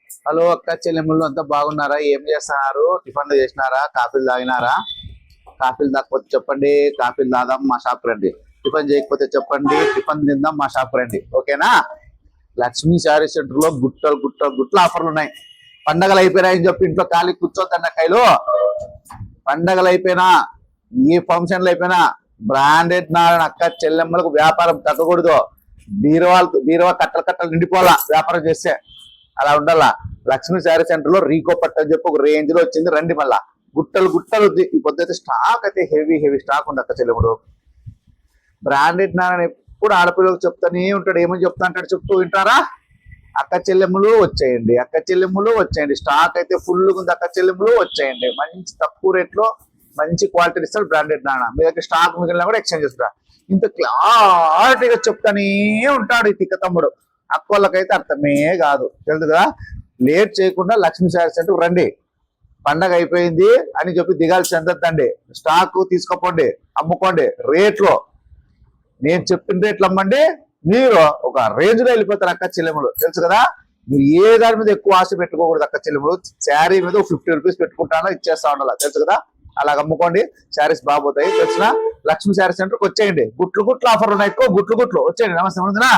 Hello అక్క చెల్లెముళ్ళు అంతా బాగున్నారా? ఏం చేస్తున్నారు? టిఫిన్లు చేసినారా? కాఫీలు తాగినారా? కాఫీలు తాగకపోతే చెప్పండి, కాఫీలు తాదాం మా షాప్ రండి. టిఫిన్ చేయకపోతే చెప్పండి, టిఫిన్ తిందాం మా షాప్ రండి. ఓకేనా? లక్ష్మీ శారీ సెంటర్ లో గుట్టలు గుట్టలు గుట్టలు ఆఫర్లు ఉన్నాయి. పండగలు అయిపోయినాయని చెప్పి ఇంట్లో ఖాళీ కూర్చోద్దన్న కైలు. పండగలు అయిపోయినా, ఏ ఫంక్షన్లు అయిపోయినా బ్రాండెడ్ నారాయణ అక్క చెల్లెమ్మలకు వ్యాపారం తగ్గకూడదు. బీరువా కట్టలు కట్టలు నిండిపోవాలా వ్యాపారం చేస్తే. అలా ఉండాలా. లక్ష్మీ శారీ సెంటర్ లో రీకో పట్టు అని చెప్పి ఒక రేంజ్ లో వచ్చింది. రండి మళ్ళా. గుట్టలు గుట్టలు ఉంది. ఈ పొద్దు స్టాక్ అయితే హెవీ స్టాక్ ఉంది అక్క చెల్లెముడు. బ్రాండెడ్ నారాయణ ఎప్పుడు ఆడపిల్లలకు చెప్తానే ఉంటాడు. ఏమని చెప్తా అంటాడు, చెప్తూ వింటారా? అక్క చెల్లెములు వచ్చేయండి, అక్క చెల్లెములు వచ్చేయండి. స్టాక్ అయితే ఫుల్ ఉంది. అక్క చెల్లెములు వచ్చేయండి. మంచి తక్కువ రేట్ లో మంచి క్వాలిటీ ఇస్తాడు బ్రాండెడ్ నాన్న. మీ దగ్గర స్టాక్ మిగిలిన కూడా ఎక్స్చేంజ్ చేస్తాడు. ఇంత క్లారిటీగా చెప్తానే ఉంటాడు ఈ తిక్క తమ్ముడు. అక్కోళ్ళకైతే అర్థమే కాదు. తెలుసు కదా. లేట్ చేయకుండా లక్ష్మీ శారీ సెంటర్ రండి. పండగ అయిపోయింది అని చెప్పి దిగాల్సి చెందొద్దండి. స్టాక్ తీసుకోపోండి, అమ్ముకోండి రేట్లో. నేను చెప్పిన రేట్లు అమ్మండి, మీరు ఒక రేంజ్ లో వెళ్ళిపోతారు అక్క చెల్లెములు. తెలుసు కదా. మీరు ఏ దాని మీద ఎక్కువ ఆశ పెట్టుకోకూడదు అక్క చెల్లెములు. శారీ మీద 50 రూపీస్ పెట్టుకుంటానో ఇచ్చేస్తా ఉండాలి. తెలుసు కదా. అలాగ అమ్ముకోండి, శారీస్ బాగుపోతాయి. తెలిసిన లక్ష్మీ శారీ సెంటర్కి వచ్చేయండి. గుట్లు ఆఫర్ ఉన్నాయి. ఎక్కువ గుట్లు వచ్చేయండి. నమస్తే.